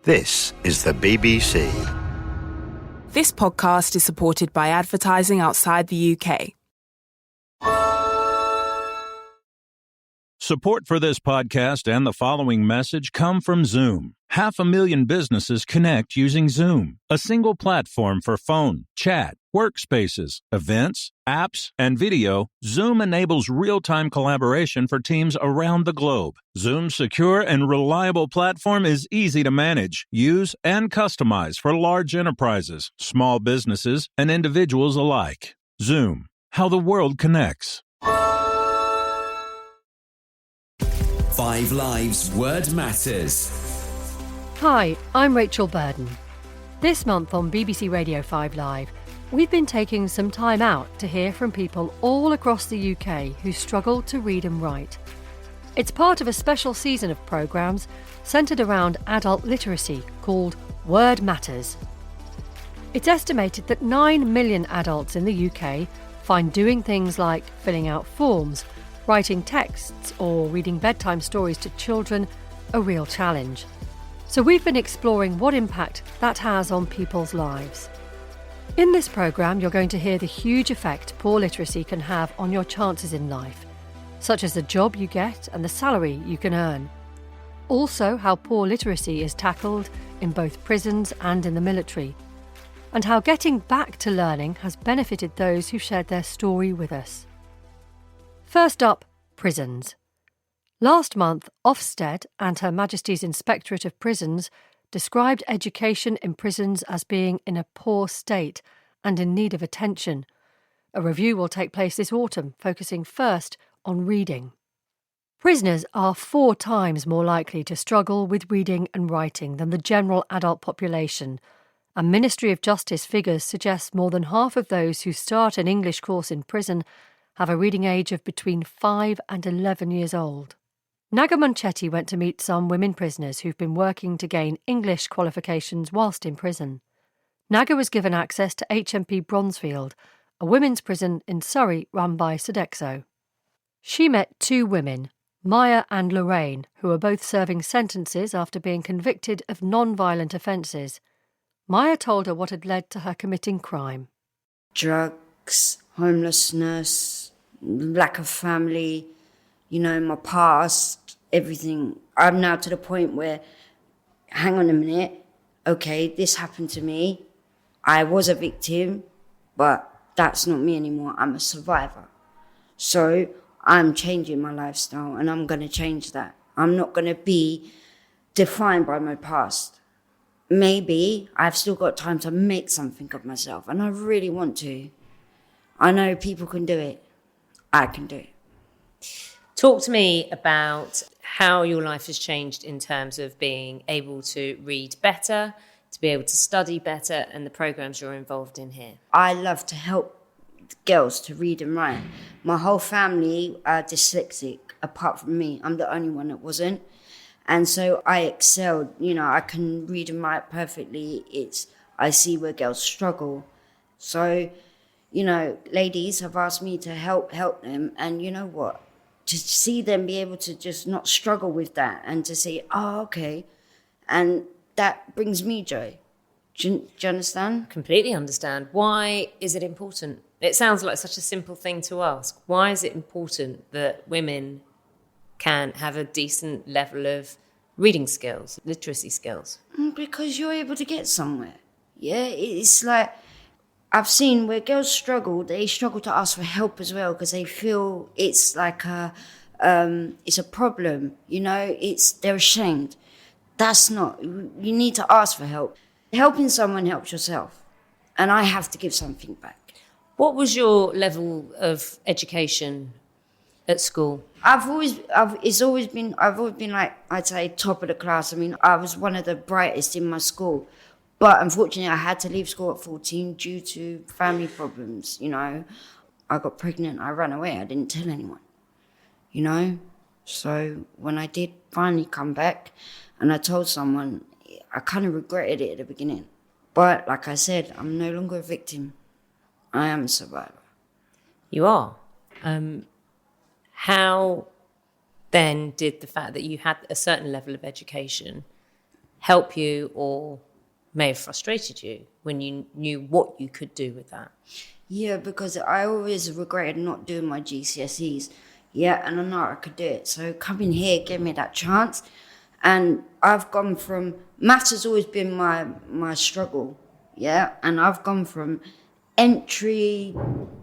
This is the BBC. This podcast is supported by advertising outside the UK. Support for this podcast and the following message come from Zoom. 500,000 businesses connect using Zoom, a single platform for phone, chat, workspaces, events, apps, and video. Zoom enables real-time collaboration for teams around the globe. Zoom's secure and reliable platform is easy to manage, use, and customize for large enterprises, small businesses, and individuals alike. Zoom, how the world connects. 5 Lives Word Matters. Hi, I'm Rachel Burden. This month on BBC Radio 5 Live, we've been taking some time out to hear from people all across the UK who struggle to read and write. It's part of a special season of programmes centred around adult literacy called Word Matters. It's estimated that 9 million adults in the UK find doing things like filling out forms, writing texts or reading bedtime stories to children a real challenge. So we've been exploring what impact that has on people's lives. In this programme, you're going to hear the huge effect poor literacy can have on your chances in life, such as the job you get and the salary you can earn. Also, how poor literacy is tackled in both prisons and in the military, and how getting back to learning has benefited those who shared their story with us. First up, prisons. Last month, Ofsted and Her Majesty's Inspectorate of Prisons described education in prisons as being in a poor state and in need of attention. A review will take place this autumn, focusing first on reading. Prisoners are 4 times more likely to struggle with reading and writing than the general adult population, and Ministry of Justice figures suggest more than half of those who start an English course in prison have a reading age of between 5 and 11 years old. Naga Munchetti went to meet some women prisoners who've been working to gain English qualifications whilst in prison. Naga was given access to HMP Bronzefield, a women's prison in Surrey run by Sodexo. She met 2 women, Maya and Lorraine, who are both serving sentences after being convicted of non-violent offences. Maya told her what had led to her committing crime. Drugs, homelessness, lack of family, my past, everything. I'm now to the point where, hang on a minute, okay, this happened to me. I was a victim, but that's not me anymore. I'm a survivor. So I'm changing my lifestyle and I'm going to change that. I'm not going to be defined by my past. Maybe I've still got time to make something of myself, and I really want to. I know people can do it. I can do it. Talk to me about how your life has changed in terms of being able to read better, to be able to study better, and the programmes you're involved in here. I love to help girls to read and write. My whole family are dyslexic, apart from me. I'm the only one that wasn't. And so I excelled. I can read and write perfectly. I see where girls struggle. So, ladies have asked me to help them. And you know what? To see them be able to just not struggle with that and to say, oh, okay. And that brings me joy. Do you understand? Completely understand. Why is it important? It sounds like such a simple thing to ask. Why is it important that women can have a decent level of reading skills, literacy skills? Because you're able to get somewhere. Yeah, it's like, I've seen where girls struggle, they struggle to ask for help as well because they feel it's like it's a problem, they're ashamed. That's not, you need to ask for help. Helping someone helps yourself, and I have to give something back. What was your level of education at school? I've always been like, I'd say top of the class. I mean, I was one of the brightest in my school. But unfortunately, I had to leave school at 14 due to family problems, I got pregnant, I ran away, I didn't tell anyone, So when I did finally come back and I told someone, I kind of regretted it at the beginning. But like I said, I'm no longer a victim. I am a survivor. You are. How then did the fact that you had a certain level of education help you or may have frustrated you when you knew what you could do with that? Yeah, because I always regretted not doing my GCSEs. Yeah, and I know I could do it. So coming here gave me that chance. And I've gone from, maths has always been my struggle. Yeah, and I've gone from entry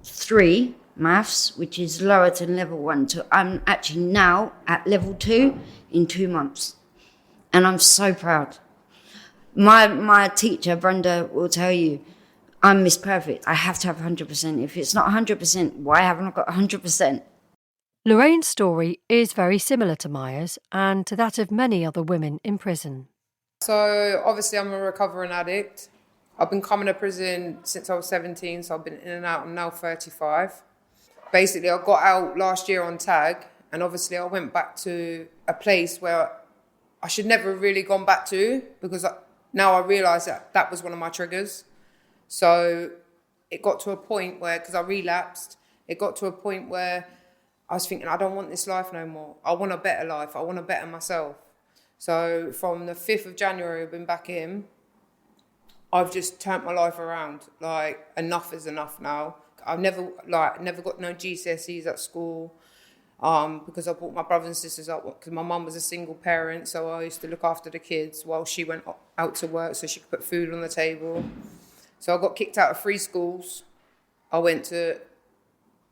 3 maths, which is lower than level 1, to I'm actually now at level 2 in 2 months. And I'm so proud. My teacher, Brenda, will tell you, I'm Miss Perfect. I have to have 100%. If it's not 100%, why haven't I got 100%? Lorraine's story is very similar to Maya's and to that of many other women in prison. So obviously I'm a recovering addict. I've been coming to prison since I was 17, so I've been in and out. I'm now 35. Basically, I got out last year on tag, and obviously I went back to a place where I should never have really gone back to, because now I realise that was one of my triggers. So it got to a point where, because I relapsed, it got to a point where I was thinking, I don't want this life no more. I want a better life. I want to better myself. So from the 5th of January, I've been back in. I've just turned my life around. Like, enough is enough now. I've never got no GCSEs at school because I brought my brothers and sisters up, because my mum was a single parent, so I used to look after the kids while she went out to work so she could put food on the table. So I got kicked out of 3 schools. I went to,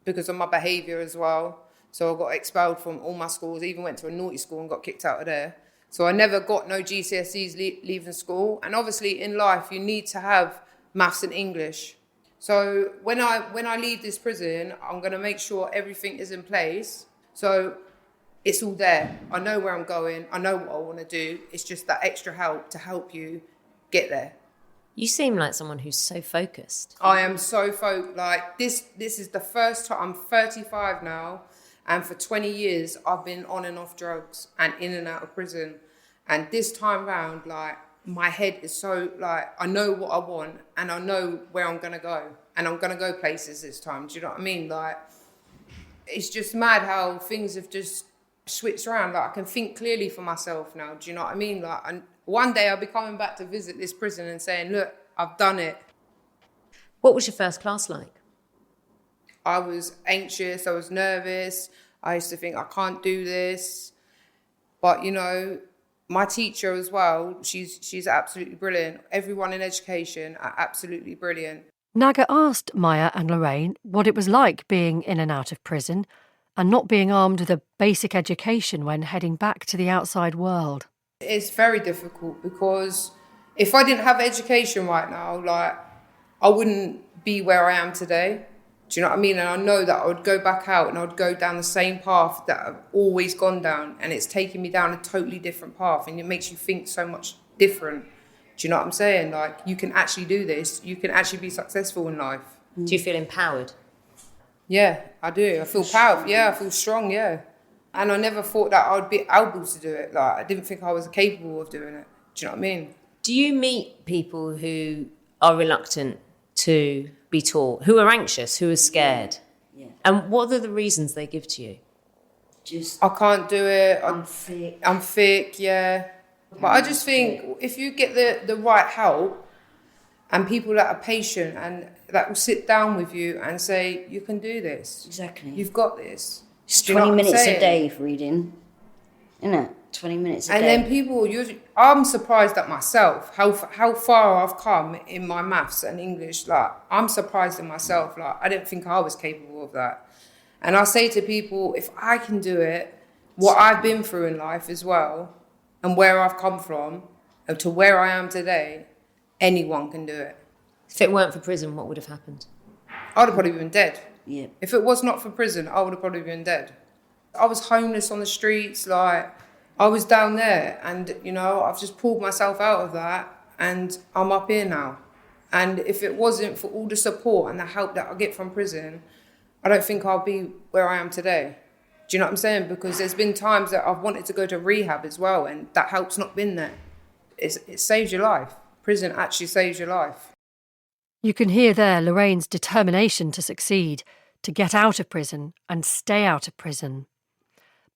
because of my behaviour as well, so I got expelled from all my schools, even went to a naughty school and got kicked out of there. So I never got no GCSEs leaving school. And obviously in life, you need to have maths and English. So when I leave this prison, I'm going to make sure everything is in place. So it's all there. I know where I'm going. I know what I want to do. It's just that extra help to help you get there. You seem like someone who's so focused. I am so focused. Like, this is the first time. I'm 35 now. And for 20 years, I've been on and off drugs and in and out of prison. And this time round, like, my head is so, like, I know what I want and I know where I'm going to go. And I'm going to go places this time. Do you know what I mean? Like, it's just mad how things have just switched around. Like, I can think clearly for myself now. Do you know what I mean? Like, and one day I'll be coming back to visit this prison and saying, look, I've done it. What was your first class like? I was anxious, I was nervous, I used to think I can't do this. But, you know, my teacher as well, she's absolutely brilliant. Everyone in education are absolutely brilliant. Naga asked Maya and Lorraine what it was like being in and out of prison and not being armed with a basic education when heading back to the outside world. It's very difficult because if I didn't have education right now, like, I wouldn't be where I am today. Do you know what I mean? And I know that I would go back out and I would go down the same path that I've always gone down, and it's taken me down a totally different path, and it makes you think so much different. Do you know what I'm saying? Like, you can actually do this. You can actually be successful in life. Do you feel empowered? Yeah, I do. I feel powerful. Yeah, I feel strong, yeah. And I never thought that I would be able to do it. Like, I didn't think I was capable of doing it. Do you know what I mean? Do you meet people who are reluctant to be taught, who are anxious, who are scared? Yeah. And what are the reasons they give to you? Just, I can't do it. I'm thick. I'm thick, yeah. But I just think if you get the right help and people that are patient and that will sit down with you and say, you can do this. Exactly. You've got this. It's Do you know 20 what I'm minutes a saying? day of reading, isn't it? 20 minutes a And day. then people, I'm surprised at myself, how far I've come in my maths and English. Like, I'm surprised at myself. Like, I didn't think I was capable of that. And I say to people, if I can do it, what I've been through in life as well, and where I've come from, and to where I am today, anyone can do it. If it weren't for prison, what would have happened? I would have probably been dead. Yeah. If it was not for prison, I would have probably been dead. I was homeless on the streets, like, I was down there, and, you know, I've just pulled myself out of that, and I'm up here now. And if it wasn't for all the support and the help that I get from prison, I don't think I'll be where I am today. Do you know what I'm saying? Because there's been times that I've wanted to go to rehab as well, and that help's not been there. It saves your life. Prison actually saves your life. You can hear there Lorraine's determination to succeed, to get out of prison and stay out of prison.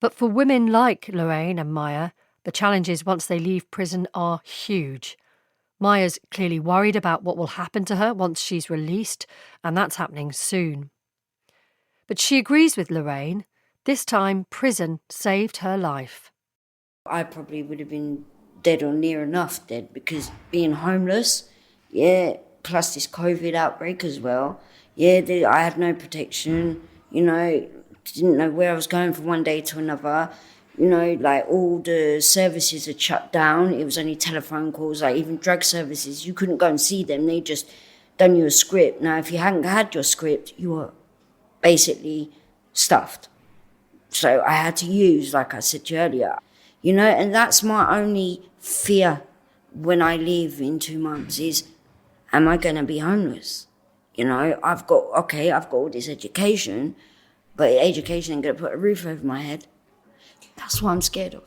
But for women like Lorraine and Maya, The challenges once they leave prison are huge. Maya's clearly worried about what will happen to her once she's released, and that's happening soon. But she agrees with Lorraine. This time, prison saved her life. I probably would have been dead or near enough dead, because being homeless, plus this COVID outbreak as well, I had no protection, didn't know where I was going from one day to another. All the services had shut down. It was only telephone calls, even drug services. You couldn't go and see them. They just done you a script. Now, if you hadn't had your script, you were basically stuffed. So I had to use, like I said to you earlier, and that's my only fear when I leave in 2 months is, am I going to be homeless? I've got all this education, but education ain't going to put a roof over my head. That's what I'm scared of.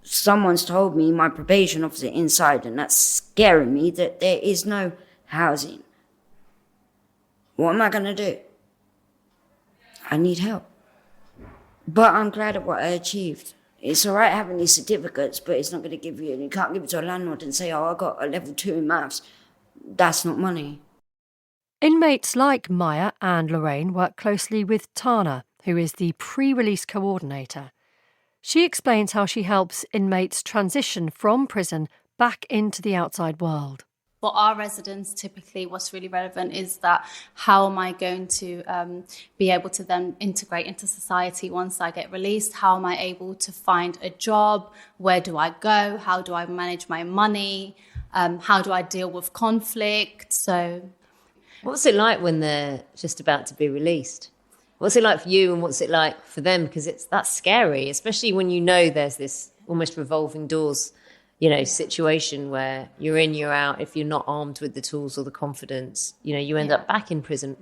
Someone's told me, my probation officer inside, and that's scaring me, that there is no housing. What am I going to do? I need help. But I'm glad at what I achieved. It's all right having these certificates, but it's not going to give you, and you can't give it to a landlord and say, I got a level 2 in maths. That's not money. Inmates like Maya and Lorraine work closely with Tana, who is the pre-release coordinator. She explains how she helps inmates transition from prison back into the outside world. For our residents, typically what's really relevant is that how am I going to be able to then integrate into society once I get released? How am I able to find a job? Where do I go? How do I manage my money? How do I deal with conflict? So, what's it like when they're just about to be released? What's it like for you and what's it like for them? Because that's scary, especially when there's this almost revolving doors, situation where you're in, you're out. If you're not armed with the tools or the confidence, you end up back in prison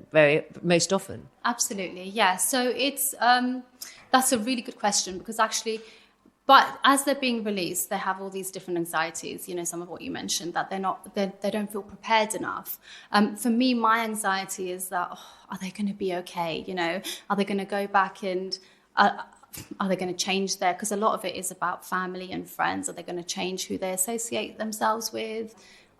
most often. Absolutely, yeah. So it's that's a really good question, because actually, but as they're being released, they have all these different anxieties. Some of what you mentioned, that they don't feel prepared enough. For me, my anxiety is that, are they going to be okay? Are they going to go back and are they going to change because a lot of it is about family and friends. Are they going to change who they associate themselves with?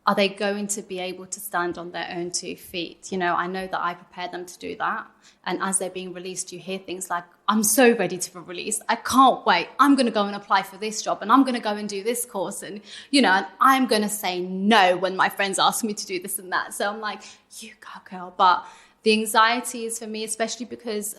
Are they going to be able to stand on their own 2 feet? I know that I prepared them to do that. And as they're being released, you hear things like, I'm so ready to be released. I can't wait. I'm going to go and apply for this job, and I'm going to go and do this course. And, and I'm going to say no when my friends ask me to do this and that. So I'm like, you go, girl. But the anxiety is for me, especially because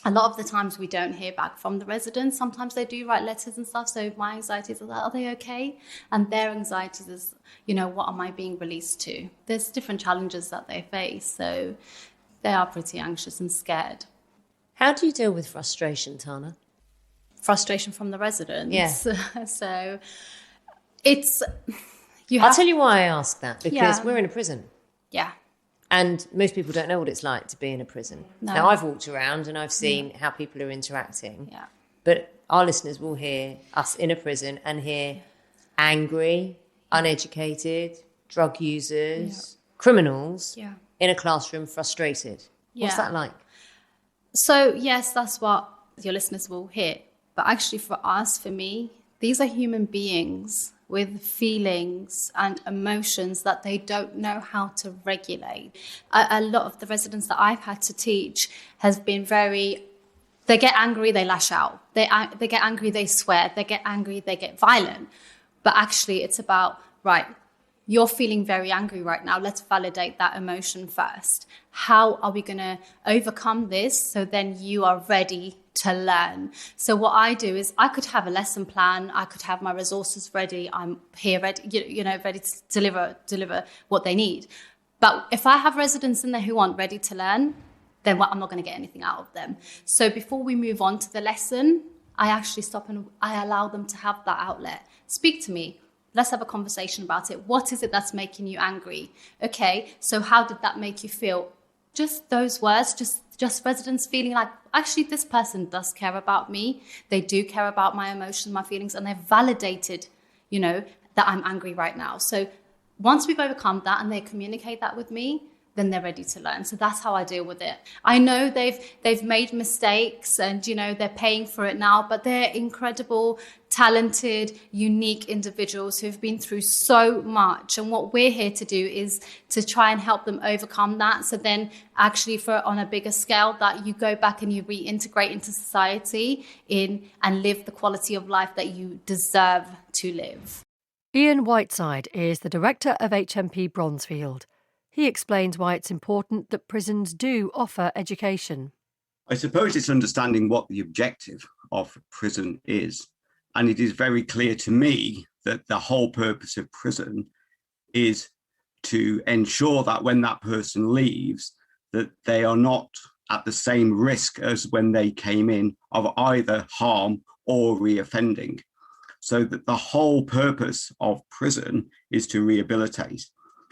a lot of the times we don't hear back from the residents. Sometimes they do write letters and stuff. So my anxiety is, are they okay? And their anxiety is, what am I being released to? There's different challenges that they face. So they are pretty anxious and scared. How do you deal with frustration, Tana? Frustration from the residents? Yeah. So it's... I'll tell you why I ask that. Because we're in a prison. Yeah. And most people don't know what it's like to be in a prison. No. Now, I've walked around and I've seen how people are interacting. Yeah. But our listeners will hear us in a prison and hear angry, uneducated, drug users, criminals in a classroom frustrated. What's that like? So, yes, that's what your listeners will hear. But actually for us, for me, these are human beings with feelings and emotions that they don't know how to regulate. A lot of the residents that I've had to teach has been they get angry, they lash out. They get angry, they swear. They get angry, they get violent. But actually it's about, right, you're feeling very angry right now. Let's validate that emotion first. How are we going to overcome this so then you are ready to learn? So what I do is I could have a lesson plan. I could have my resources ready. I'm here ready, ready to deliver what they need. But if I have residents in there who aren't ready to learn, then I'm not going to get anything out of them. So before we move on to the lesson, I actually stop and I allow them to have that outlet. Speak to me. Let's have a conversation about it. What is it that's making you angry? Okay, so how did that make you feel? Just those words, just residents feeling like, actually, this person does care about me. They do care about my emotions, my feelings, and they've validated, that I'm angry right now. So once we've overcome that and they communicate that with me, then they're ready to learn. So that's how I deal with it. I know they've made mistakes and, you know, they're paying for it now, but they're incredible, talented, unique individuals who've been through so much. And what we're here to do is to try and help them overcome that. So then actually on a bigger scale, that you go back and you reintegrate into society and live the quality of life that you deserve to live. Ian Whiteside is the director of HMP Bronzefield. He explains why it's important that prisons do offer education. I suppose it's understanding what the objective of prison is. And it is very clear to me that the whole purpose of prison is to ensure that when that person leaves, that they are not at the same risk as when they came in of either harm or reoffending. So that the whole purpose of prison is to rehabilitate.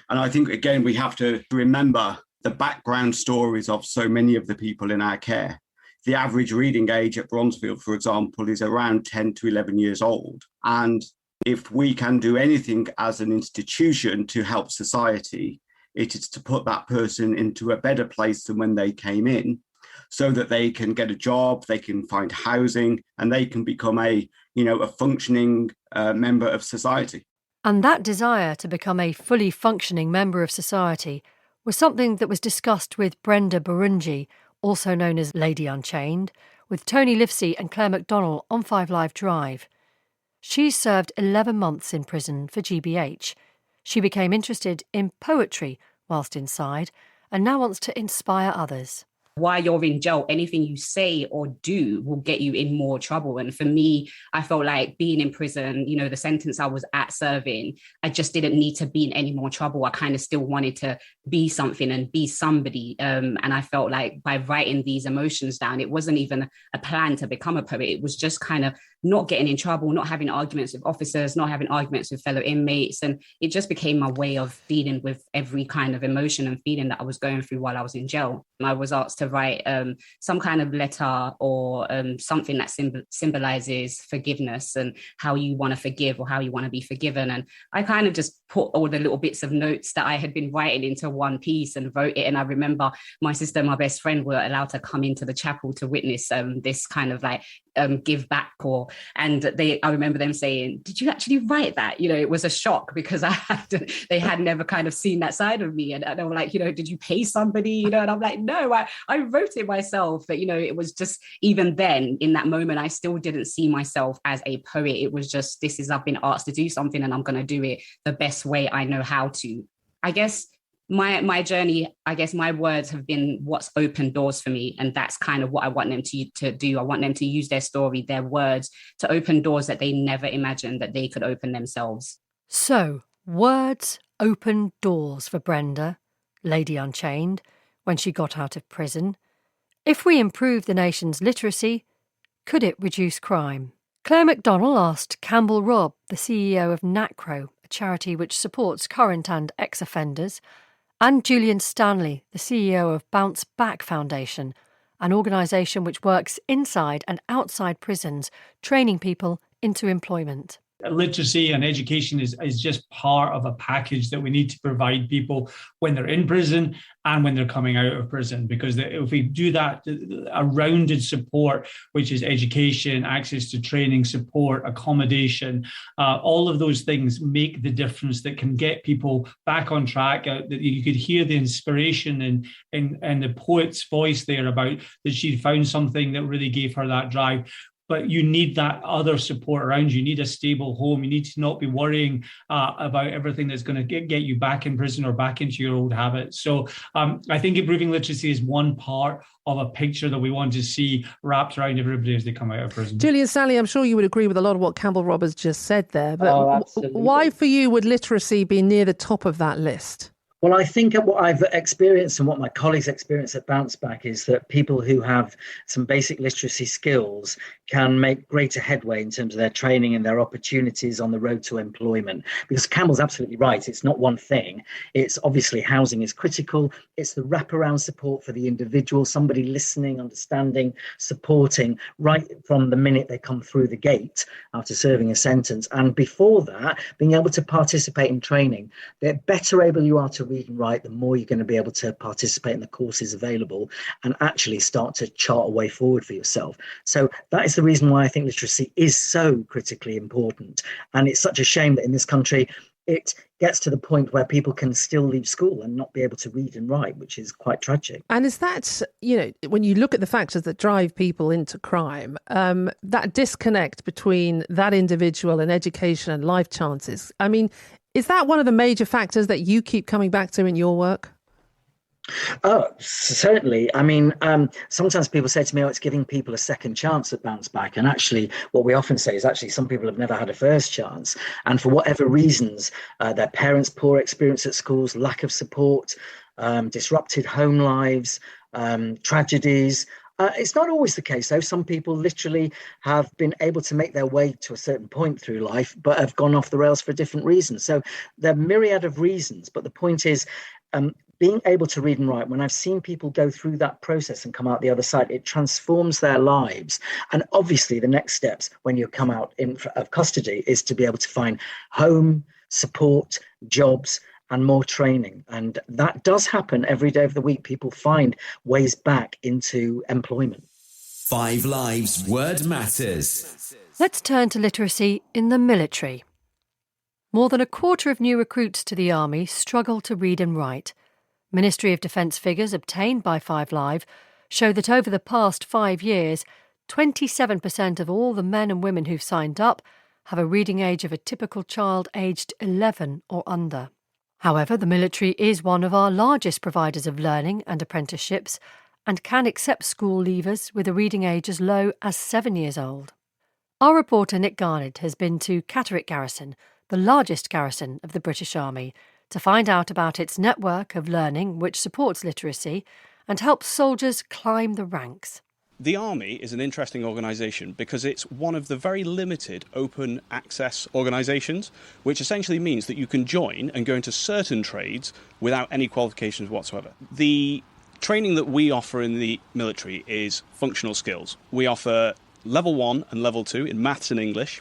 And I think, again, we have to remember the background stories of so many of the people in our care. The average reading age at Bronzefield, for example, is around 10 to 11 years old. And if we can do anything as an institution to help society, it is to put that person into a better place than when they came in, so that they can get a job, they can find housing, and they can become a functioning member of society. And that desire to become a fully functioning member of society was something that was discussed with Brenda Burunji, also known as Lady Unchained, with Tony Livesey and Claire McDonnell on 5 Live Drive. She served 11 months in prison for GBH. She became interested in poetry whilst inside and now wants to inspire others. While you're in jail, anything you say or do will get you in more trouble. And for me, I felt like being in prison, the sentence I was at serving, I just didn't need to be in any more trouble. I kind of still wanted to be something and be somebody. And I felt like by writing these emotions down, it wasn't even a plan to become a poet. It was just kind of not getting in trouble, not having arguments with officers, not having arguments with fellow inmates. And it just became my way of dealing with every kind of emotion and feeling that I was going through while I was in jail. And I was asked to write some kind of letter or something that symbolizes forgiveness and how you want to forgive or how you want to be forgiven. And I kind of just put all the little bits of notes that I had been writing into one piece and wrote it. And I remember my sister and my best friend were allowed to come into the chapel to witness this kind of like give back call. And I remember them saying, "Did you actually write that?" It was a shock because they had never kind of seen that side of me. And they were like, "Did you pay somebody?" And I'm like, "No, I wrote it myself." But, it was just, even then in that moment, I still didn't see myself as a poet. It was just, I've been asked to do something and I'm going to do it the best way I know how to. I guess my journey, my words have been what's opened doors for me. And that's kind of what I want them to do. I want them to use their story, their words, to open doors that they never imagined that they could open themselves. So, words opened doors for Brenda, Lady Unchained, when she got out of prison. If we improve the nation's literacy, could it reduce crime? Claire McDonnell asked Campbell Robb, the CEO of NACRO, a charity which supports current and ex-offenders, and Julian Stanley, the CEO of Bounce Back Foundation, an organisation which works inside and outside prisons, training people into employment. Literacy and education is just part of a package that we need to provide people when they're in prison and when they're coming out of prison. Because if we do that, a rounded support, which is education, access to training, support, accommodation, all of those things make the difference that can get people back on track. That you could hear the inspiration in the poet's voice there about that she found something that really gave her that drive. But you need that other support around you. You need a stable home. You need to not be worrying about everything that's going to get you back in prison or back into your old habits. So I think improving literacy is one part of a picture that we want to see wrapped around everybody as they come out of prison. Julian Stanley, I'm sure you would agree with a lot of what Campbell Robb has just said there. But why for you would literacy be near the top of that list? Well, I think what I've experienced and what my colleagues experience at Bounce Back is that people who have some basic literacy skills can make greater headway in terms of their training and their opportunities on the road to employment. Because Campbell's absolutely right. It's not one thing. It's obviously housing is critical. It's the wraparound support for the individual, somebody listening, understanding, supporting right from the minute they come through the gate after serving a sentence. And before that, being able to participate in training, the better able you are to read and write, the more you're going to be able to participate in the courses available and actually start to chart a way forward for yourself. So that is the reason why I think literacy is so critically important. And it's such a shame that in this country, it gets to the point where people can still leave school and not be able to read and write, which is quite tragic. And is that, when you look at the factors that drive people into crime, that disconnect between that individual and education and life chances, I mean, is that one of the major factors that you keep coming back to in your work? Oh, certainly. I mean, sometimes people say to me, it's giving people a second chance at bounce back. And actually, what we often say is actually some people have never had a first chance. And for whatever reasons, their parents' poor experience at schools, lack of support, disrupted home lives, tragedies. It's not always the case, though. Some people literally have been able to make their way to a certain point through life, but have gone off the rails for different reasons. So there are myriad of reasons. But the point is, being able to read and write, when I've seen people go through that process and come out the other side, it transforms their lives. And obviously the next steps when you come out of custody is to be able to find home, support, jobs, and more training. And that does happen every day of the week. People find ways back into employment. 5 Lives Word Matters. Let's turn to literacy in the military. More than a quarter of new recruits to the Army struggle to read and write. Ministry of Defence figures obtained by 5 Live show that over the past 5 years, 27% of all the men and women who've signed up have a reading age of a typical child aged 11 or under. However, the military is one of our largest providers of learning and apprenticeships and can accept school leavers with a reading age as low as 7 years old. Our reporter Nick Garnett has been to Catterick Garrison, the largest garrison of the British Army, to find out about its network of learning which supports literacy and helps soldiers climb the ranks. The Army is an interesting organisation because it's one of the very limited open access organisations, which essentially means that you can join and go into certain trades without any qualifications whatsoever. The training that we offer in the military is functional skills. We offer level 1 and level 2 in maths and English,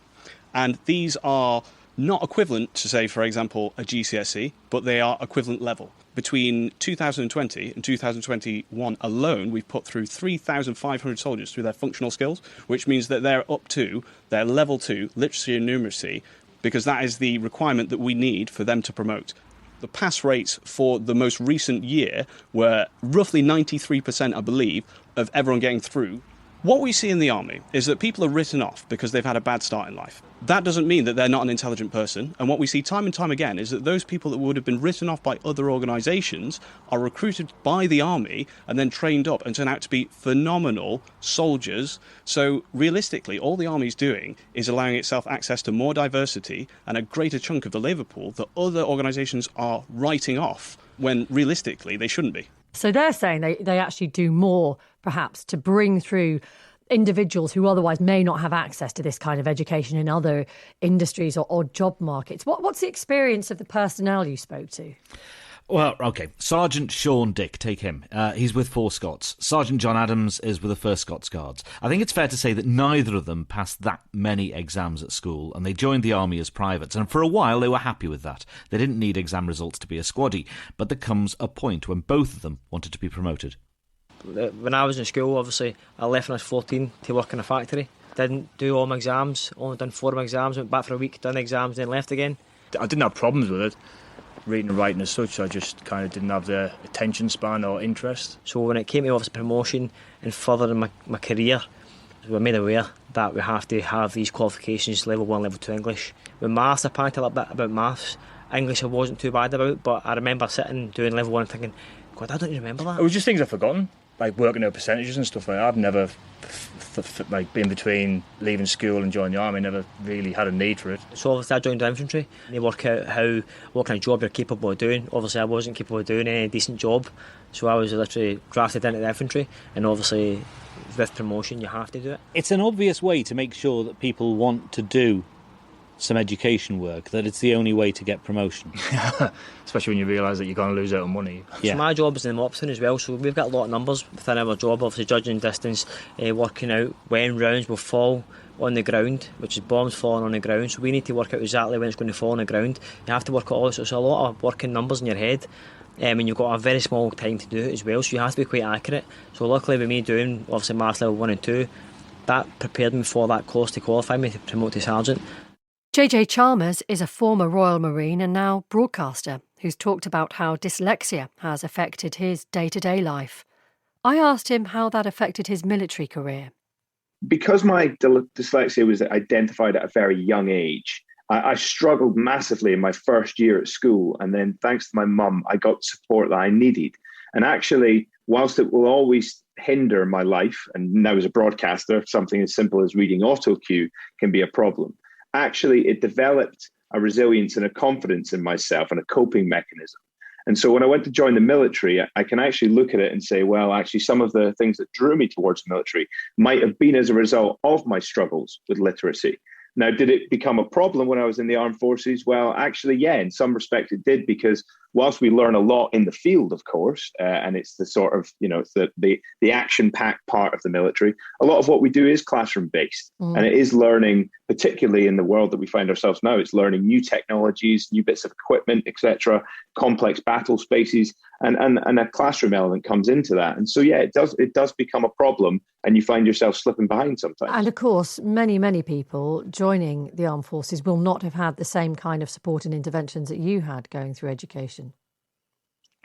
and these are not equivalent to, say, for example, a GCSE, but they are equivalent level. Between 2020 and 2021 alone, we've put through 3,500 soldiers through their functional skills, which means that they're up to their level 2 literacy and numeracy, because that is the requirement that we need for them to promote. The pass rates for the most recent year were roughly 93%, I believe, of everyone getting through. What we see in the Army is that people are written off because they've had a bad start in life. That doesn't mean that they're not an intelligent person. And what we see time and time again is that those people that would have been written off by other organisations are recruited by the Army and then trained up and turn out to be phenomenal soldiers. So realistically, all the Army's doing is allowing itself access to more diversity and a greater chunk of the labour pool that other organisations are writing off when realistically they shouldn't be. So they're saying they actually do more, perhaps, to bring through individuals who otherwise may not have access to this kind of education in other industries or job markets. What's the experience of the personnel you spoke to? Well, OK, Sergeant Sean Dick, take him. He's with 4 Scots. Sergeant John Adams is with the 1st Scots Guards. I think it's fair to say that neither of them passed that many exams at school, and they joined the Army as privates. And for a while, they were happy with that. They didn't need exam results to be a squaddie. But there comes a point when both of them wanted to be promoted. When I was in school, obviously, I left when I was 14 to work in a factory. Didn't do all my exams, only done 4 of my exams, went back for a week, done exams, then left again. I didn't have problems with it, reading and writing as such. I just kind of didn't have the attention span or interest. So when it came to obviously promotion and furthering my career, we were made aware that we have to have these qualifications, level 1, level 2 English. With maths, I panicked a little bit about maths. English I wasn't too bad about, but I remember sitting doing level 1 and thinking, God, I don't even remember that. It was just things I've forgotten, like working out percentages and stuff like that. I've never like been between leaving school and joining the Army, never really had a need for it. So obviously I joined the infantry. They work out what kind of job you're capable of doing. Obviously I wasn't capable of doing any decent job, so I was literally drafted into the infantry, and obviously with promotion you have to do it. It's an obvious way to make sure that people want to do some education work, that it's the only way to get promotion. Especially when you realise that you're going to lose out on money. So my job is in the Mopton as well, so we've got a lot of numbers within our job, obviously judging distance, working out when rounds will fall on the ground, which is bombs falling on the ground, so we need to work out exactly when it's going to fall on the ground. You have to work out all this, so it's a lot of working numbers in your head, and you've got a very small time to do it as well, so you have to be quite accurate. So luckily with me doing obviously maths level 1 and 2, that prepared me for that course to qualify me to promote to sergeant. JJ Chalmers is a former Royal Marine and now broadcaster who's talked about how dyslexia has affected his day-to-day life. I asked him how that affected his military career. Because my dyslexia was identified at a very young age, I struggled massively in my first year at school. And then thanks to my mum, I got support that I needed. And actually, whilst it will always hinder my life, and now as a broadcaster, something as simple as reading auto cue can be a problem. Actually, it developed a resilience and a confidence in myself and a coping mechanism. And so when I went to join the military, I can actually look at it and say, well, actually, some of the things that drew me towards the military might have been as a result of my struggles with literacy. Now, did it become a problem when I was in the armed forces? Well, actually, yeah, in some respect it did, because whilst we learn a lot in the field, of course, and it's the sort of, it's the action-packed part of the military, a lot of what we do is classroom-based. And it is learning, particularly in the world that we find ourselves now, it's learning new technologies, new bits of equipment, etc., complex battle spaces, and a classroom element comes into that. And so, yeah, it does become a problem, and you find yourself slipping behind sometimes. And of course, many people joining the armed forces will not have had the same kind of support and interventions that you had going through education.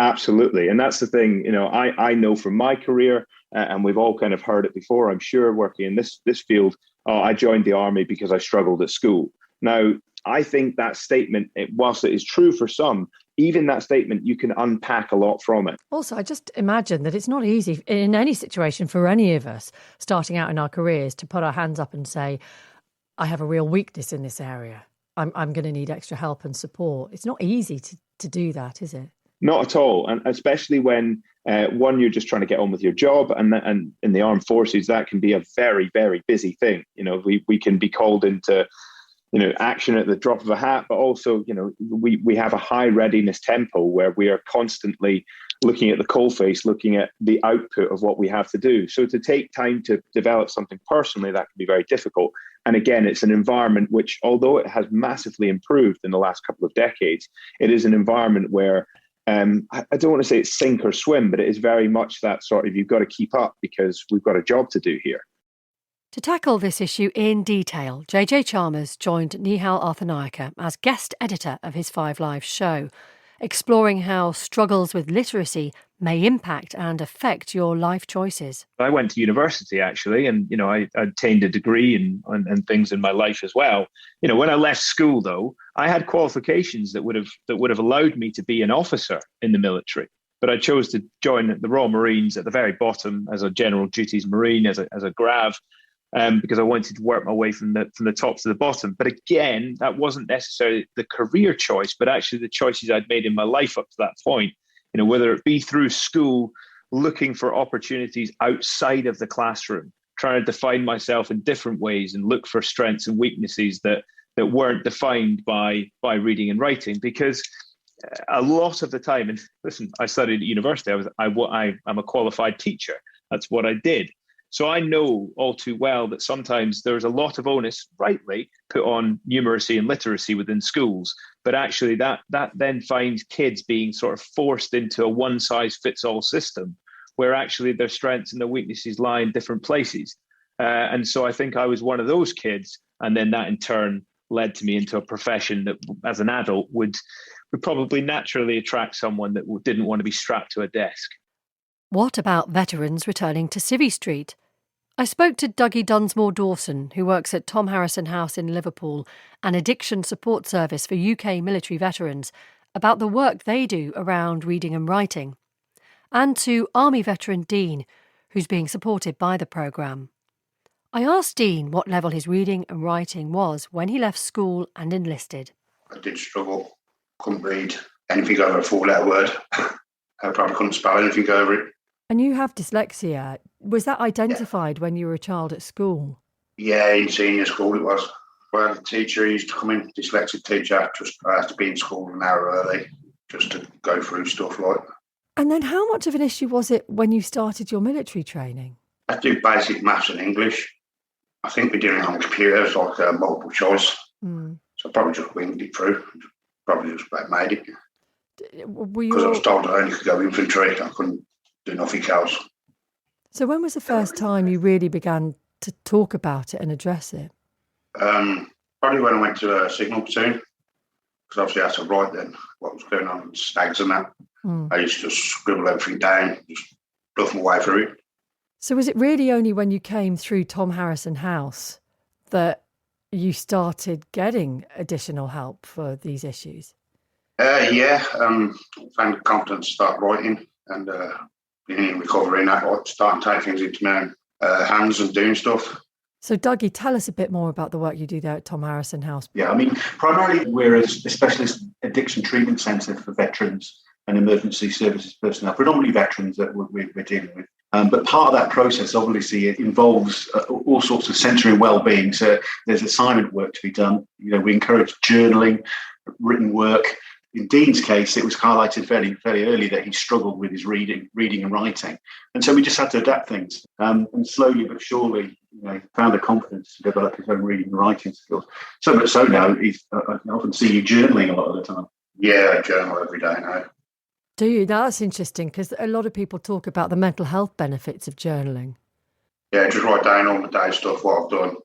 Absolutely. And that's the thing, I know from my career, and we've all kind of heard it before, I'm sure, working in this field, I joined the army because I struggled at school. Now, I think that statement, whilst it is true for some, even that statement, you can unpack a lot from it. Also, I just imagine that it's not easy in any situation for any of us starting out in our careers to put our hands up and say, I have a real weakness in this area. I'm going to need extra help and support. It's not easy to do that, is it? Not at all. And especially when, one, you're just trying to get on with your job, and in the armed forces, that can be a very, very busy thing. We can be called into action at the drop of a hat, but also, we have a high readiness tempo where we are constantly looking at the coalface, looking at the output of what we have to do. So to take time to develop something personally, that can be very difficult. And again, it's an environment which, although it has massively improved in the last couple of decades, it is an environment where I don't want to say it's sink or swim, but it is very much that sort of, you've got to keep up because we've got a job to do here. To tackle this issue in detail, JJ Chalmers joined Nihal Arthanaika as guest editor of his 5 Live show, exploring how struggles with literacy may impact and affect your life choices. I went to university, actually, and I attained a degree and things in my life as well. When I left school, though, I had qualifications that would have allowed me to be an officer in the military. But I chose to join the Royal Marines at the very bottom as a general duties Marine, as a grav. Because I wanted to work my way from the top to the bottom. But again, that wasn't necessarily the career choice, but actually the choices I'd made in my life up to that point. Whether it be through school, looking for opportunities outside of the classroom, trying to define myself in different ways and look for strengths and weaknesses that weren't defined by reading and writing. Because a lot of the time, and listen, I studied at university. I'm a qualified teacher. That's what I did. So I know all too well that sometimes there's a lot of onus, rightly, put on numeracy and literacy within schools. But actually that then finds kids being sort of forced into a one-size-fits-all system where actually their strengths and their weaknesses lie in different places. And so I think I was one of those kids. And then that in turn led to me into a profession that as an adult would probably naturally attract someone that didn't want to be strapped to a desk. What about veterans returning to Civvy Street? I spoke to Dougie Dunsmore Dawson, who works at Tom Harrison House in Liverpool, an addiction support service for UK military veterans, about the work they do around reading and writing, and to Army veteran Dean, who's being supported by the programme. I asked Dean what level his reading and writing was when he left school and enlisted. I did struggle. Couldn't read anything over a 4-letter word. I probably couldn't spell anything over it. And you have dyslexia. Was that identified when you were a child at school? Yeah, in senior school it was. Well, the teacher used to come in, dyslexic teacher, just I had to be in school an hour early just to go through stuff like that. And then how much of an issue was it when you started your military training? I do basic maths and English. I think we're doing it on computers, like multiple choice. So I probably just winged it through. Probably just about made it. Because I was told I only could go infantry. I couldn't do nothing else. So when was the first time you really began to talk about it and address it? Probably when I went to a signal platoon. Because obviously I had to write then what was going on with stags and that. I used to just scribble everything down, just bluff my way through it. So was it really only when you came through Tom Harrison House that you started getting additional help for these issues? Yeah, found the confidence to start writing and in recovering that, like starting to take things into my own hands and doing stuff. So Dougie, tell us a bit more about the work you do there at Tom Harrison House. Yeah, I mean, primarily we're a specialist addiction treatment centre for veterans and emergency services personnel, predominantly veterans that we're dealing with. But part of that process, obviously, it involves all sorts of sensory well-being. So there's assignment work to be done. You know, we encourage journaling, written work. In Dean's case, it was highlighted fairly early that he struggled with his reading and writing. And so we just had to adapt things. And slowly but surely, found the confidence to develop his own reading and writing skills. So much so now, I can often see you journaling a lot of the time. Yeah, I journal every day now. Do you? Now, that's interesting because a lot of people talk about the mental health benefits of journaling. Yeah, just write down all my day stuff, what I've done,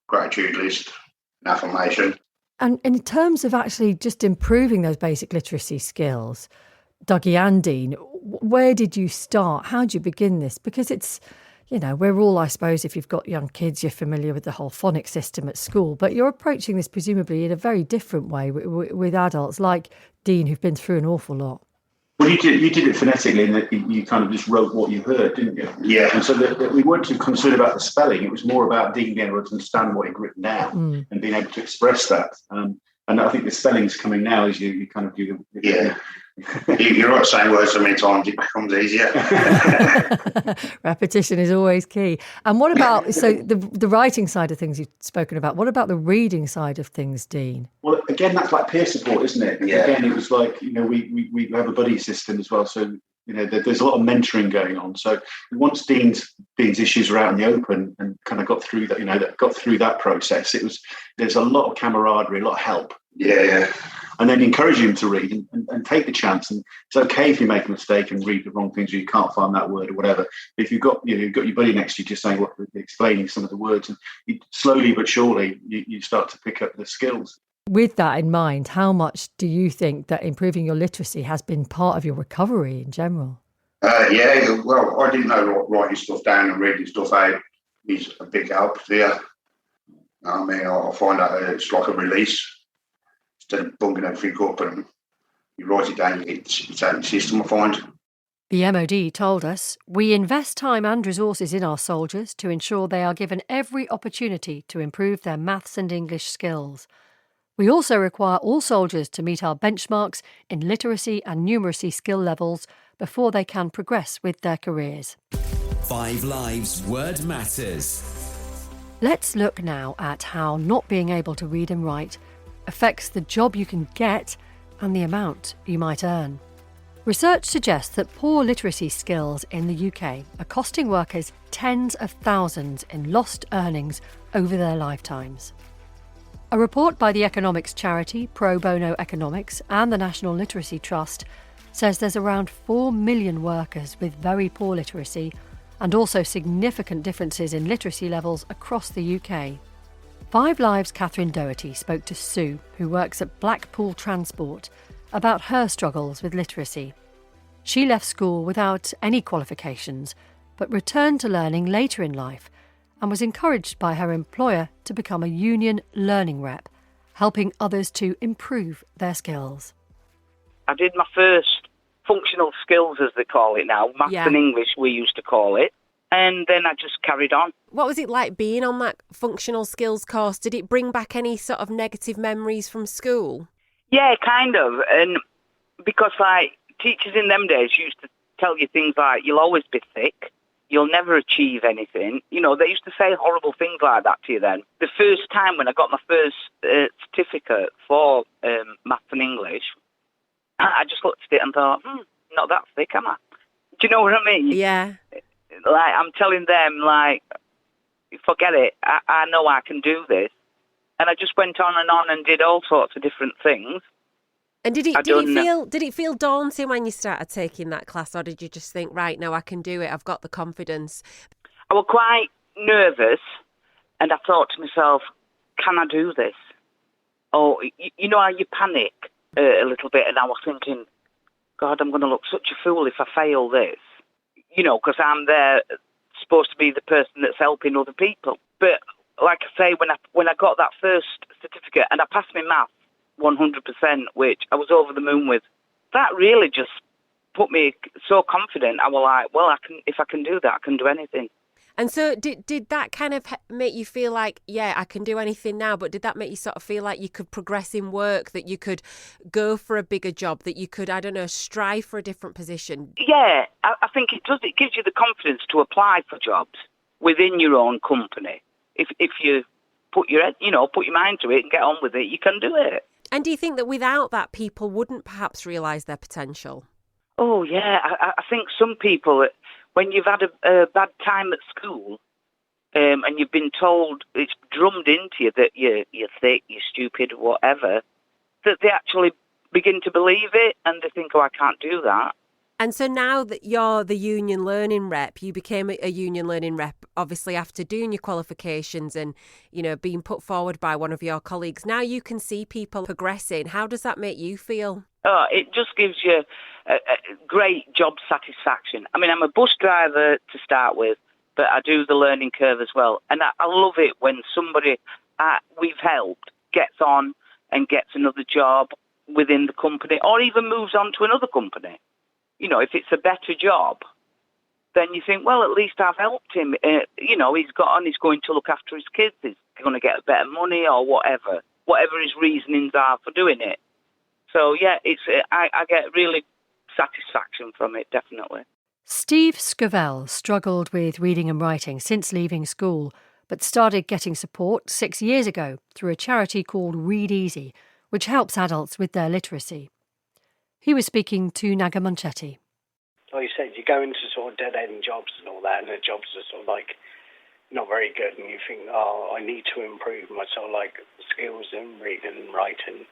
gratitude list, an affirmation. And in terms of actually just improving those basic literacy skills, Dougie and Dean, where did you start? How did you begin this? Because it's, we're all, I suppose, if you've got young kids, you're familiar with the whole phonics system at school, but you're approaching this presumably in a very different way with adults like Dean, who've been through an awful lot. Well, you did it phonetically in that you kind of just wrote what you heard, didn't you? Yeah. And so that we weren't too concerned about the spelling. It was more about Dean being able to understand what he'd written down and being able to express that. And I think the spelling's coming now as you kind of do. Yeah. You're right saying words so many times, it becomes easier. Repetition is always key. And what about, so the writing side of things you've spoken about, what about the reading side of things, Dean? Well, again, that's like peer support, isn't it? Yeah. Again, it was like, we have a buddy system as well. So, there's a lot of mentoring going on. So once Dean's issues were out in the open and kind of got through that, got through that process, there's a lot of camaraderie, a lot of help. Yeah. And then encourage him to read and take the chance. And it's okay if you make a mistake and read the wrong things or you can't find that word or whatever. If you've got your buddy next to you just saying explaining some of the words, and slowly but surely you start to pick up the skills. With that in mind, how much do you think that improving your literacy has been part of your recovery in general? Yeah, well, I didn't know writing stuff down and reading stuff out is a big help there. I mean, I find that it's like a release. Instead of bunging everything up and you write it down, it's out of the system, I find. The MOD told us, we invest time and resources in our soldiers to ensure they are given every opportunity to improve their maths and English skills. We also require all soldiers to meet our benchmarks in literacy and numeracy skill levels before they can progress with their careers. 5 Lives Word Matters. Let's look now at how not being able to read and write affects the job you can get and the amount you might earn. Research suggests that poor literacy skills in the UK are costing workers tens of thousands in lost earnings over their lifetimes. A report by the economics charity Pro Bono Economics and the National Literacy Trust says there's around 4 million workers with very poor literacy and also significant differences in literacy levels across the UK. 5 Live's Catherine Doherty spoke to Sue, who works at Blackpool Transport, about her struggles with literacy. She left school without any qualifications, but returned to learning later in life and was encouraged by her employer to become a union learning rep, helping others to improve their skills. I did my first functional skills, as they call it now, maths and English we used to call it, and then I just carried on. What was it like being on that functional skills course? Did it bring back any sort of negative memories from school? Yeah, kind of, and because teachers in them days used to tell you things like, you'll always be thick, you'll never achieve anything. You know, they used to say horrible things like that to you then. The first time when I got my first certificate for maths and English, I just looked at it and thought, not that thick, am I? Do you know what I mean? Yeah. Like, I'm telling them, like, forget it. I know I can do this. And I just went on and did all sorts of different things. And did it feel daunting when you started taking that class, or did you just think, right, now I can do it, I've got the confidence? I was quite nervous, and I thought to myself, can I do this? Oh, you know how you panic a little bit, and I was thinking, God, I'm going to look such a fool if I fail this. You know, because I'm there supposed to be the person that's helping other people. But like I say, when I got that first certificate and I passed my maths 100%, which I was over the moon with, that really just put me so confident. I was like, well, if I can do that, I can do anything. And so did that kind of make you feel like, yeah, I can do anything now, but did that make you sort of feel like you could progress in work, that you could go for a bigger job, that you could, I don't know, strive for a different position? Yeah, I think it does. It gives you the confidence to apply for jobs within your own company. If you put your mind to it and get on with it, you can do it. And do you think that without that, people wouldn't perhaps realise their potential? Oh, yeah. I think some people, when you've had a bad time at school and you've been told, it's drummed into you that you're thick, you're stupid, whatever, that they actually begin to believe it and they think, oh, I can't do that. And so now that you're the union learning rep, you became a union learning rep, obviously, after doing your qualifications and, you know, being put forward by one of your colleagues. Now you can see people progressing. How does that make you feel? Oh, it just gives you a great job satisfaction. I mean, I'm a bus driver to start with, but I do the learning curve as well. And I love it when somebody we've helped gets on and gets another job within the company or even moves on to another company. You know, if it's a better job, then you think, well, at least I've helped him. You know, he's going to look after his kids. He's going to get better money or whatever his reasonings are for doing it. So, yeah, I get really satisfaction from it, definitely. Steve Scovell struggled with reading and writing since leaving school, but started getting support 6 years ago through a charity called Read Easy, which helps adults with their literacy. He was speaking to Naga Monchetti. Like you said, you go into sort of dead-end jobs and all that, and the jobs are sort of like not very good, and you think, oh, I need to improve my sort of like skills in reading and writing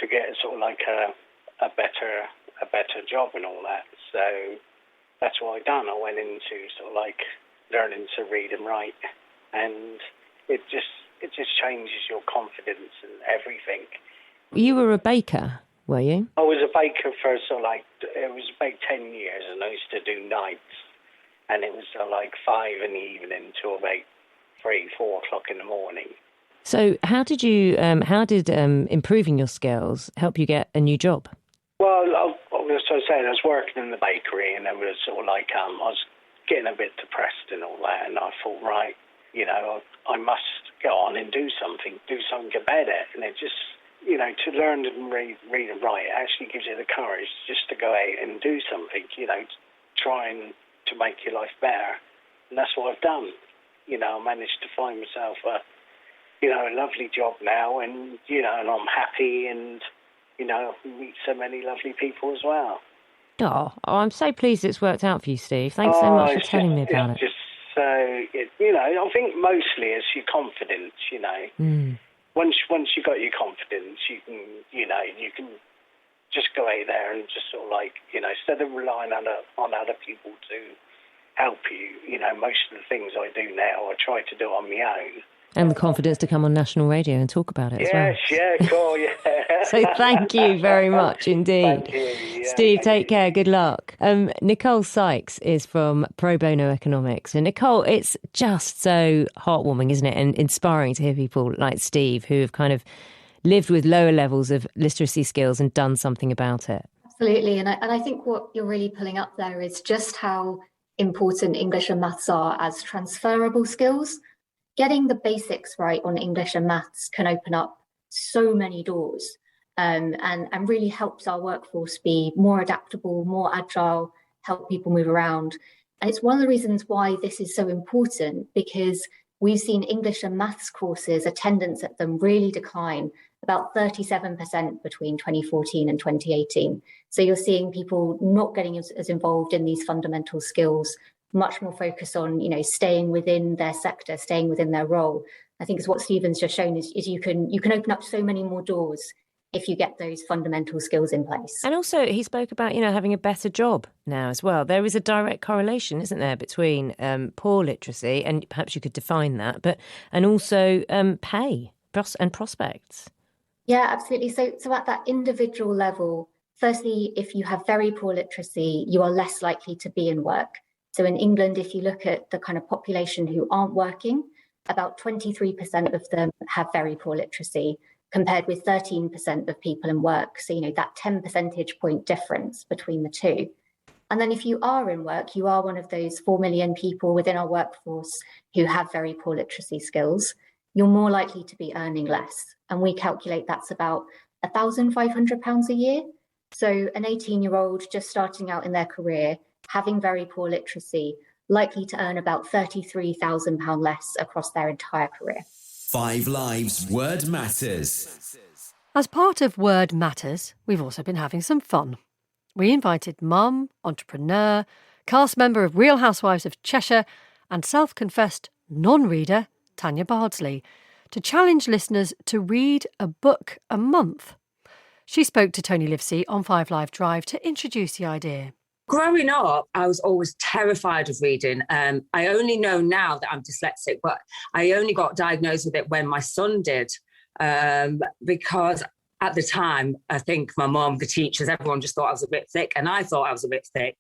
to get sort of like a better job and all that. So that's what I done. I went into sort of like learning to read and write, and it just changes your confidence and everything. You were a baker, were you? I was a baker for sort of like, it was about 10 years, and I used to do nights, and it was sort of like 5 in the evening till about 3, 4 o'clock in the morning. So how did improving your skills help you get a new job? Well, I was working in the bakery, and it was sort of like I was getting a bit depressed and all that, and I thought, right, you know, I must go on and do something about it. And it just, you know, to learn and read and write, it actually gives you the courage just to go out and do something, you know, trying to make your life better. And that's what I've done. You know, I managed to find myself a lovely job now, and, you know, and I'm happy, and, you know, meet so many lovely people as well. Oh, I'm so pleased it's worked out for you, Steve. Thanks so much for telling me about it. Just you know, I think mostly it's your confidence, you know. Mm. Once you got your confidence, you can just go out there and just sort of like, you know, instead of relying on other people to help you, you know, most of the things I do now, I try to do on my own. And the confidence to come on national radio and talk about it as well. Yes, yeah, cool, yeah. So thank you very much indeed. Thank you. Yeah, Steve, take care. Good luck. Nicole Sykes is from Pro Bono Economics. And Nicole, it's just so heartwarming, isn't it? And inspiring to hear people like Steve who have kind of lived with lower levels of literacy skills and done something about it. Absolutely. And I think what you're really pulling up there is just how important English and maths are as transferable skills. Getting the basics right on English and maths can open up so many doors and really helps our workforce be more adaptable, more agile, help people move around. And it's one of the reasons why this is so important, because we've seen English and maths courses, attendance at them really decline about 37% between 2014 and 2018. So you're seeing people not getting as involved in these fundamental skills, much more focused on, staying within their sector, staying within their role. I think is what Stephen's just shown is you can open up so many more doors if you get those fundamental skills in place. And also he spoke about, having a better job now as well. There is a direct correlation, isn't there, between poor literacy, and perhaps you could define that, and also pay and prospects. Yeah, absolutely. So at that individual level, firstly, if you have very poor literacy, you are less likely to be in work. So in England, if you look at the kind of population who aren't working, about 23% of them have very poor literacy, compared with 13% of people in work. So, that 10 percentage point difference between the two. And then if you are in work, you are one of those 4 million people within our workforce who have very poor literacy skills, you're more likely to be earning less. And we calculate that's about £1,500 a year. So an 18-year-old just starting out in their career, having very poor literacy, likely to earn about £33,000 less across their entire career. 5 Lives Word Matters. As part of Word Matters, we've also been having some fun. We invited mum, entrepreneur, cast member of Real Housewives of Cheshire and self-confessed non-reader Tanya Bardsley to challenge listeners to read a book a month. She spoke to Tony Livesey on 5 Live Drive to introduce the idea. Growing up, I was always terrified of reading. I only know now that I'm dyslexic, but I only got diagnosed with it when my son did, because at the time, I think my mum, the teachers, everyone just thought I was a bit thick, and I thought I was a bit thick.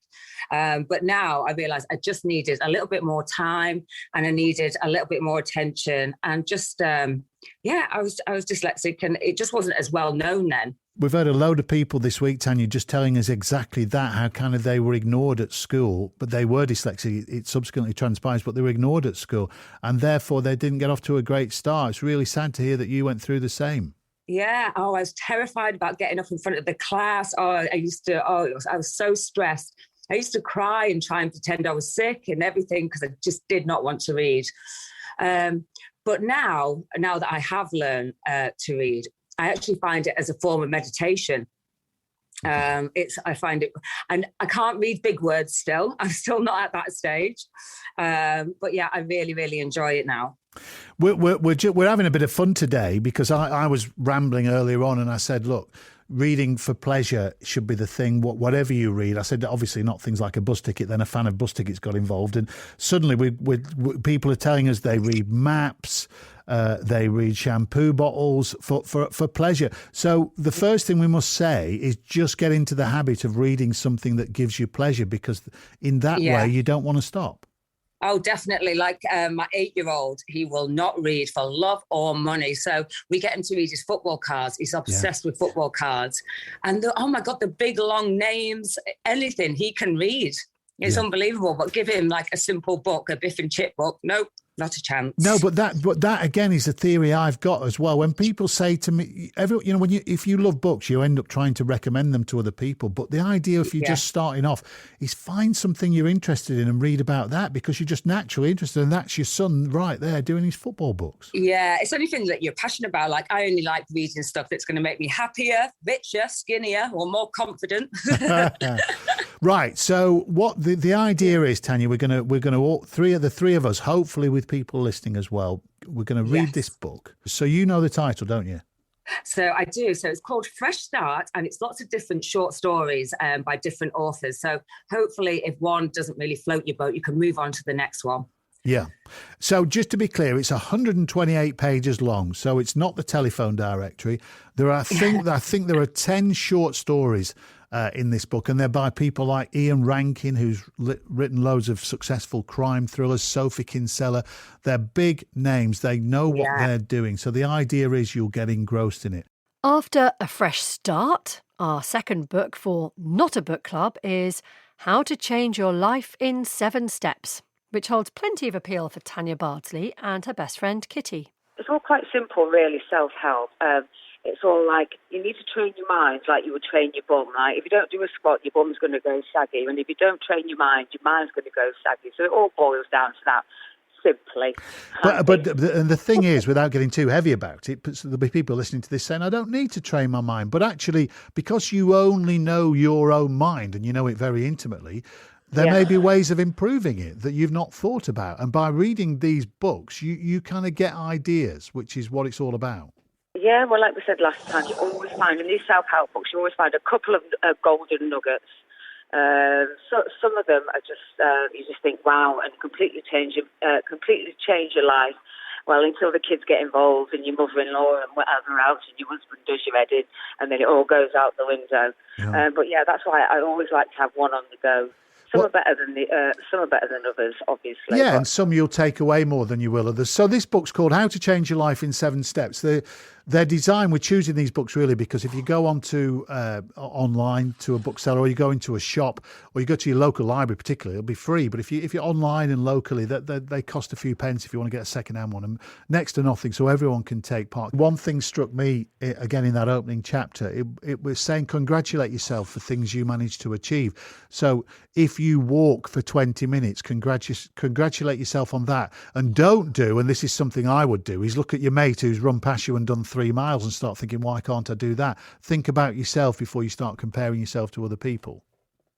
But now I realise I just needed a little bit more time, and I needed a little bit more attention, and just I was dyslexic, and it just wasn't as well known then. We've heard a load of people this week, Tanya, just telling us exactly that, how kind of they were ignored at school, but they were dyslexic. It subsequently transpires, but they were ignored at school, and therefore they didn't get off to a great start. It's really sad to hear that you went through the same. Yeah. I was terrified about getting up in front of the class. I was so stressed. I used to cry and try and pretend I was sick and everything because I just did not want to read. But now that I have learned to read, I actually find it as a form of meditation. I find it, and I can't read big words still. I'm still not at that stage. But yeah, I really, really enjoy it now. We're having a bit of fun today because I was rambling earlier on and I said, look, reading for pleasure should be the thing, whatever you read. I said, obviously not things like a bus ticket. Then a fan of bus tickets got involved. And suddenly people are telling us they read maps, they read shampoo bottles for pleasure. So the first thing we must say is just get into the habit of reading something that gives you pleasure, because in that way you don't want to stop. Oh, definitely. Like my 8-year-old, he will not read for love or money. So we get him to read his football cards. He's obsessed with football cards. And oh my God, the big long names, anything he can read. It's unbelievable. But give him like a simple book, a Biff and Chip book. Nope. Not a chance. No, but that again is a theory I've got as well. When people say to me, if you love books, you end up trying to recommend them to other people. But the idea, if you're just starting off, is find something you're interested in and read about that, because you're just naturally interested, and that's your son right there doing his football books. Yeah, it's anything that you're passionate about. Like I only like reading stuff that's going to make me happier, richer, skinnier, or more confident. Right. So what the idea is, Tanya, we're gonna all the three of us, hopefully with people listening as well, we're going to read this book. So you know the title, don't you? So I do. So it's called Fresh Start, and it's lots of different short stories by different authors. So hopefully if one doesn't really float your boat, you can move on to the next one. Yeah. So just to be clear, it's 128 pages long. So it's not the telephone directory. I think there are 10 short stories in this book, and they're by people like Ian Rankin, who's written loads of successful crime thrillers, Sophie Kinsella. They're big names. They know what they're doing. So the idea is you'll get engrossed in it. After A Fresh Start, our second book for Not a Book Club is How to Change Your Life in 7 Steps, which holds plenty of appeal for Tanya Bardsley and her best friend Kitty. It's all quite simple, really, self-help. it's all like, you need to train your mind like you would train your bum, right? If you don't do a squat, your bum's going to go saggy. And if you don't train your mind's going to go saggy. So it all boils down to that, simply. And the thing is, without getting too heavy about it, there'll be people listening to this saying, I don't need to train my mind. But actually, because you only know your own mind and you know it very intimately, there may be ways of improving it that you've not thought about. And by reading these books, you kind of get ideas, which is what it's all about. Yeah, well, like we said last time, you always find in these self-help books, you always find a couple of golden nuggets. So some of them are just you just think, wow, and completely change your life. Well, until the kids get involved and your mother-in-law and whatever else, and your husband does your head in, and then it all goes out the window. Yeah. But yeah, that's why I always like to have one on the go. Some are better than others, obviously. Yeah, and some you'll take away more than you will others. So this book's called How to Change Your Life in 7 Steps. They're designed, we're choosing these books really because if you go onto online to a bookseller, or you go into a shop, or you go to your local library particularly, it'll be free. But if you're online and locally, they cost a few pence if you want to get a second-hand one, and next to nothing, so everyone can take part. One thing struck me, again, in that opening chapter, it was saying congratulate yourself for things you managed to achieve. So if you walk for 20 minutes, congratulate yourself on that. And don't do, and this is something I would do, is look at your mate who's run past you and done 3 miles and start thinking, why can't I do that? Think about yourself before you start comparing yourself to other people.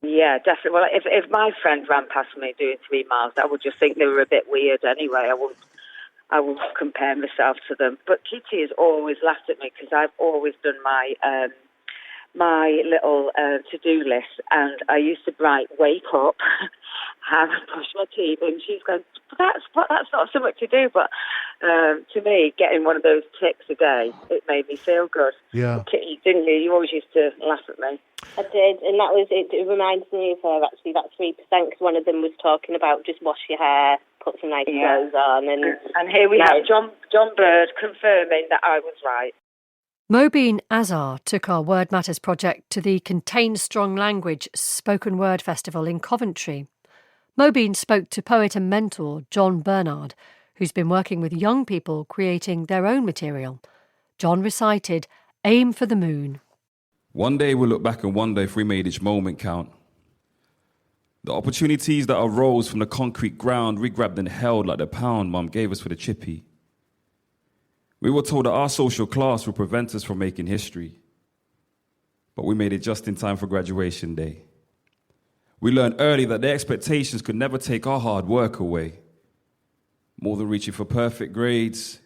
Yeah, definitely. Well, if my friend ran past me doing 3 miles, I would just think they were a bit weird anyway. I wouldn't compare myself to them. But Kitty has always laughed at me because I've always done my little to-do list, and I used to write wake up, have brush my teeth, and she's going, that's not so much to do, but to me, getting one of those ticks a day, it made me feel good. Yeah. Kitty, didn't you? You always used to laugh at me. I did, and that was it. It reminds me of her, actually, that 3%, because one of them was talking about just wash your hair, put some nice clothes on. And here we have John Bird confirming that I was right. Mobeen Azar took our Word Matters project to the Contain Strong Language Spoken Word Festival in Coventry. Mobeen spoke to poet and mentor John Bernard, who's been working with young people creating their own material. John recited Aim for the Moon. One day we'll look back and wonder if we made each moment count. The opportunities that arose from the concrete ground we grabbed and held like the pound Mum gave us for the chippy. We were told that our social class would prevent us from making history, but we made it just in time for graduation day. We learned early that their expectations could never take our hard work away. More than reaching for perfect grades,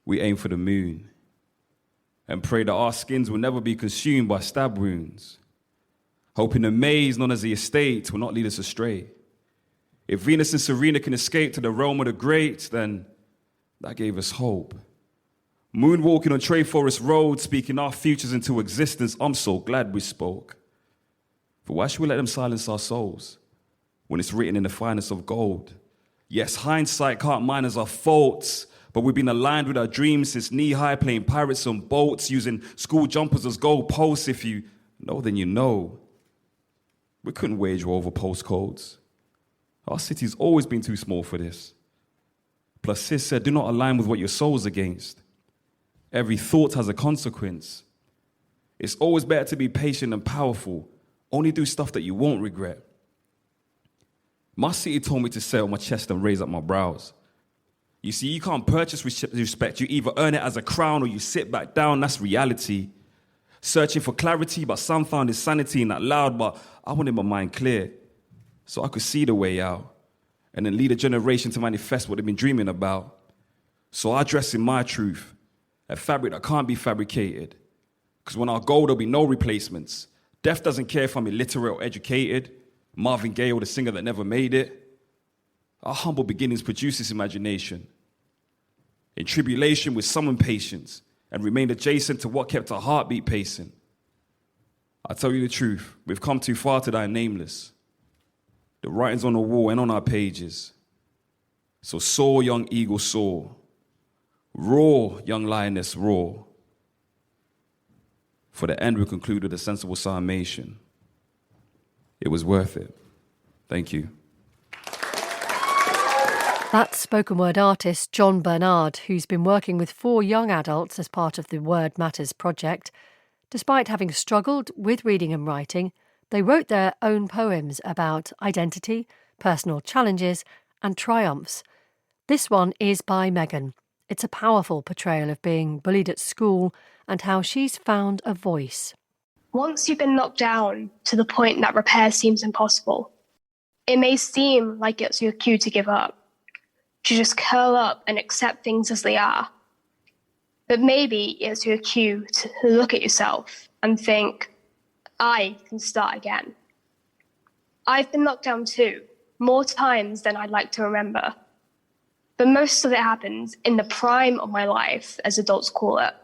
we aim for the moon and pray that our skins will never be consumed by stab wounds, hoping the maze known as the estate will not lead us astray. If Venus and Serena can escape to the realm of the great, then that gave us hope. Moonwalking on Trey Forest Road, speaking our futures into existence, I'm so glad we spoke. For why should we let them silence our souls when it's written in the finest of gold? Yes, hindsight can't minus our faults, but we've been aligned with our dreams since knee-high, playing pirates on boats, using school jumpers as goal posts. If you know, then you know. We couldn't wage war over postcodes. Our city's always been too small for this. Plus, sis said, do not align with what your soul's against. Every thought has a consequence. It's always better to be patient and powerful. Only do stuff that you won't regret. My city told me to set on my chest and raise up my brows. You see, you can't purchase respect. You either earn it as a crown or you sit back down. That's reality. Searching for clarity, but some found insanity in that loud, but I wanted my mind clear so I could see the way out and then lead a generation to manifest what they've been dreaming about. So I dress in my truth, a fabric that can't be fabricated. Because when I go, there'll be no replacements. Death doesn't care if I'm illiterate or educated. Marvin Gaye or the singer that never made it. Our humble beginnings produce this imagination. In tribulation with some impatience and remained adjacent to what kept our heartbeat pacing. I tell you the truth, we've come too far to die nameless. The writing's on the wall and on our pages. So soar, young eagle, soar. Roar, young lioness, roar. For the end, we conclude with a sensible summation. It was worth it. Thank you. That's spoken word artist John Bernard, who's been working with 4 young adults as part of the Word Matters project. Despite having struggled with reading and writing, they wrote their own poems about identity, personal challenges and triumphs. This one is by Megan. It's a powerful portrayal of being bullied at school and how she's found a voice. Once you've been knocked down to the point that repair seems impossible, it may seem like it's your cue to give up, to just curl up and accept things as they are. But maybe it's your cue to look at yourself and think, I can start again. I've been knocked down too, more times than I'd like to remember. But most of it happened in the prime of my life, as adults call it.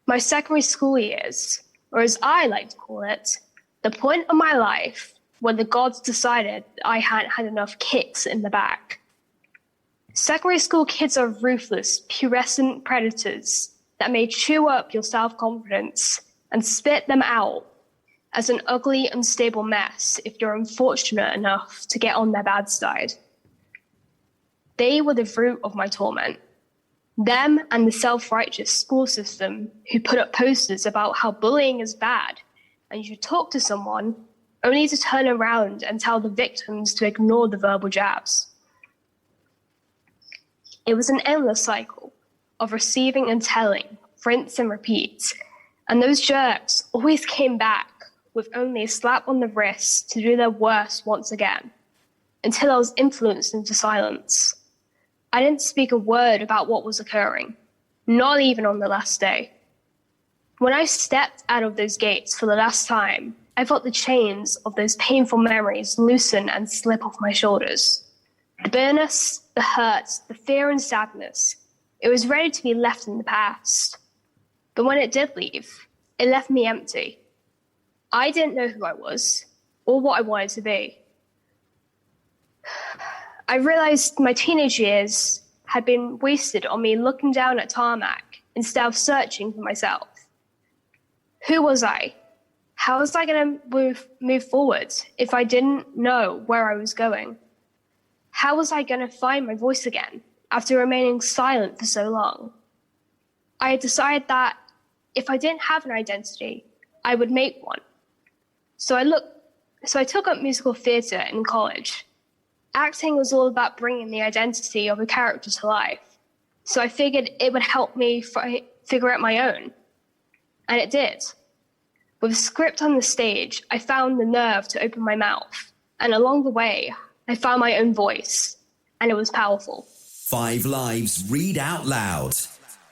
My secondary school years, or as I like to call it, the point of my life where the gods decided I hadn't had enough kicks in the back. Secondary school kids are ruthless, pubescent predators that may chew up your self-confidence and spit them out as an ugly, unstable mess if you're unfortunate enough to get on their bad side. They were the root of my torment. Them and the self-righteous school system who put up posters about how bullying is bad and you should talk to someone only to turn around and tell the victims to ignore the verbal jabs. It was an endless cycle of receiving and telling, rinse and repeat, and those jerks always came back with only a slap on the wrist to do their worst once again, until I was influenced into silence. I didn't speak a word about what was occurring, not even on the last day. When I stepped out of those gates for the last time, I felt the chains of those painful memories loosen and slip off my shoulders. The bitterness, the hurt, the fear and sadness, it was ready to be left in the past. But when it did leave, it left me empty. I didn't know who I was or what I wanted to be. I realized my teenage years had been wasted on me looking down at tarmac instead of searching for myself. Who was I? How was I going to move forward if I didn't know where I was going? How was I going to find my voice again after remaining silent for so long? I had decided that if I didn't have an identity, I would make one. So I took up musical theatre in college. Acting was all about bringing the identity of a character to life. So I figured it would help me figure out my own. And it did. With a script on the stage, I found the nerve to open my mouth. And along the way, I found my own voice. And it was powerful. 5 Lives Read Out Loud.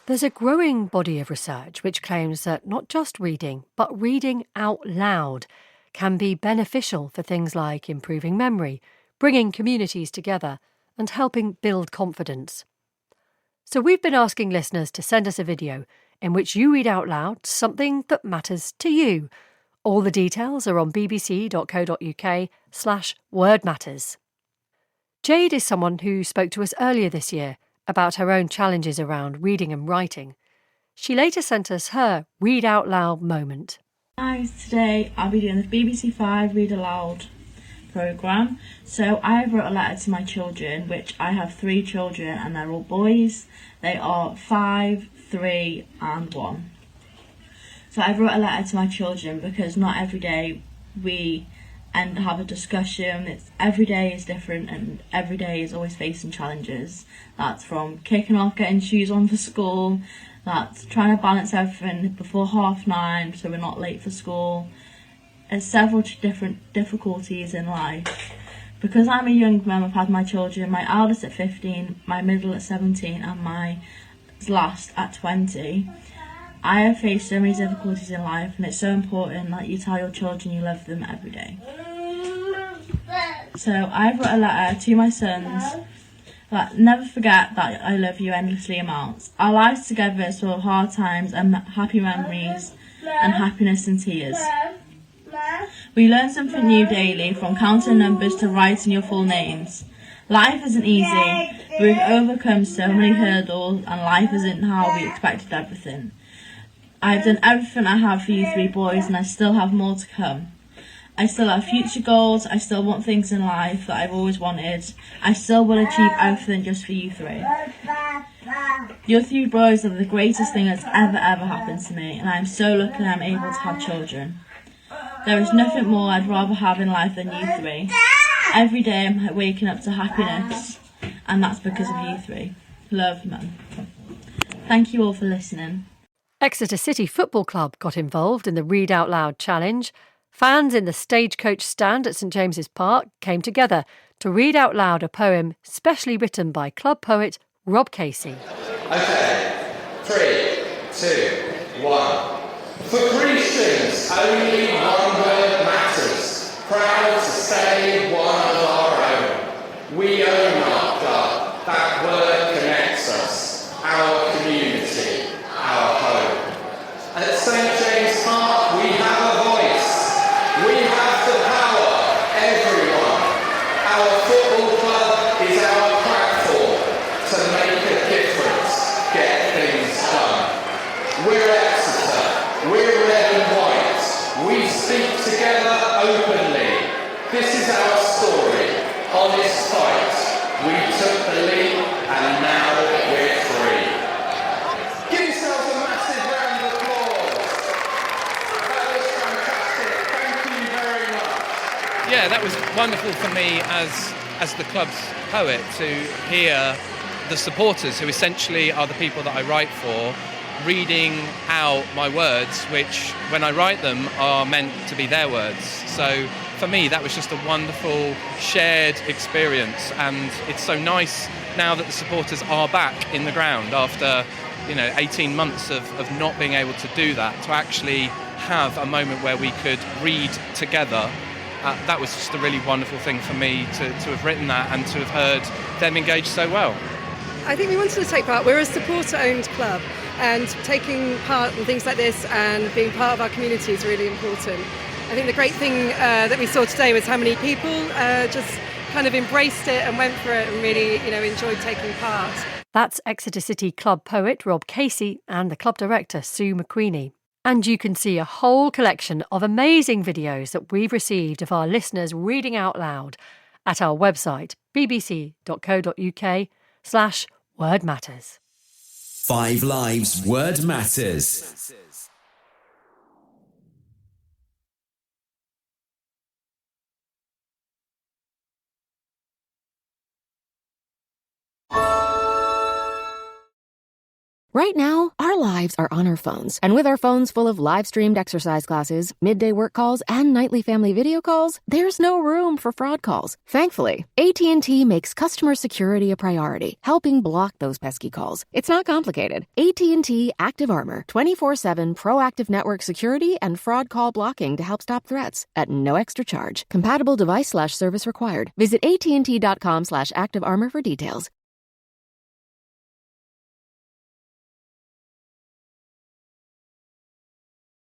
There's a growing body of research which claims that not just reading, but reading out loud can be beneficial for things like improving memory, bringing communities together, and helping build confidence. So we've been asking listeners to send us a video in which you read out loud something that matters to you. All the details are on bbc.co.uk/wordmatters. Jade is someone who spoke to us earlier this year about her own challenges around reading and writing. She later sent us her read out loud moment. Hi, today I'll be doing the BBC 5 Read Aloud programme. So I wrote a letter to my children, which I have 3 children and they're all boys. They are 5, 3 and 1. So I wrote a letter to my children because not every day we have a discussion. Every day is different and every day is always facing challenges. That's from kicking off, getting shoes on for school, that's trying to balance everything before 9:30 so we're not late for school. There's several different difficulties in life. Because I'm a young mum, I've had my children, my eldest at 15, my middle at 17 and my last at 20. I have faced so many difficulties in life and it's so important that you tell your children you love them every day. So I wrote a letter to my sons that never forget that I love you endlessly amounts. Our lives together is full of hard times and happy memories and happiness and tears. We learn something new daily, from counting numbers to writing your full names. Life isn't easy, but we've overcome so many hurdles and life isn't how we expected everything. I've done everything I have for you 3 boys and I still have more to come. I still have future goals. I still want things in life that I've always wanted. I still will achieve everything just for you three. Your three boys are the greatest thing that's ever happened to me, and I am so lucky I'm able to have children. There is nothing more I'd rather have in life than you three. Every day I'm waking up to happiness, and that's because of you three. Love, Mum. Thank you all for listening. Exeter City Football Club got involved in the Read Out Loud challenge. Fans in the Stagecoach stand at St James's Park came together to read out loud a poem specially written by club poet Rob Casey. Okay, 3, 2, 1. For Christians, only one word matters. Proud to say one of our own. We own our club. That word connects us. Our community, our home. At St James Park, we have a voice. We have the power, everyone. Our football club is our platform to make a difference, get things done. We're Exeter, we're red and white. We speak together openly. This is our story, honest fight. We took the lead and now we're free. Give yourselves a massive round of applause. That was fantastic. Thank you very much. Yeah, that was wonderful for me as the club's poet to hear the supporters, who essentially are the people that I write for, reading out my words, which when I write them are meant to be their words. So for me that was just a wonderful shared experience, and it's so nice now that the supporters are back in the ground after 18 months of not being able to do that, to actually have a moment where we could read together. That was just a really wonderful thing for me to have written that and to have heard them engage so well. I think we wanted to take part. We're a supporter-owned club, and taking part in things like this and being part of our community is really important. I think the great thing that we saw today was how many people just kind of embraced it and went for it and really, enjoyed taking part. That's Exeter City Club poet Rob Casey and the club director Sue McQueenie. And you can see a whole collection of amazing videos that we've received of our listeners reading out loud at our website, bbc.co.uk/wordmatters. 5 Lives Word Matters. Right now, our lives are on our phones. And with our phones full of live-streamed exercise classes, midday work calls, and nightly family video calls, there's no room for fraud calls. Thankfully, AT&T makes customer security a priority, helping block those pesky calls. It's not complicated. AT&T Active Armor, 24/7 proactive network security and fraud call blocking to help stop threats at no extra charge. Compatible device/service required. Visit AT&T.com/activearmor for details.